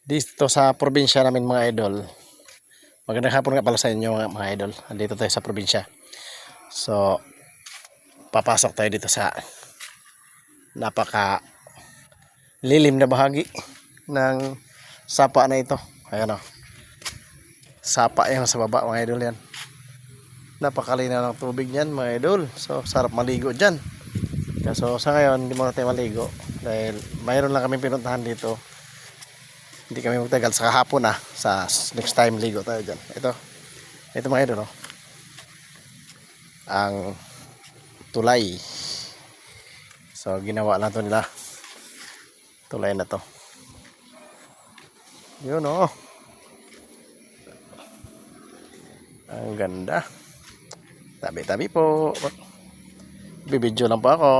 Dito sa probinsya namin mga idol. Magandang hapon nga pala sa inyo mga idol. Andito tayo sa probinsya. So, papasok tayo dito sa napaka lilim na bahagi ng sapa na ito. Ayan o. Sapa yan sa baba mga idol yan. Napakalinaw ng tubig yan mga idol. So, sarap maligo dyan. So, sa ngayon, hindi muna tayo maligo. Dahil mayroon lang kami pinuntahan dito. Hindi kami magtagal sa kahapon sa next time ligo tayo dyan. Ito mga idol ang tulay. So ginawa lang to nila, tulay na to. Yun ang ganda. Tabi-tabi po. Bibidyo lang po ako.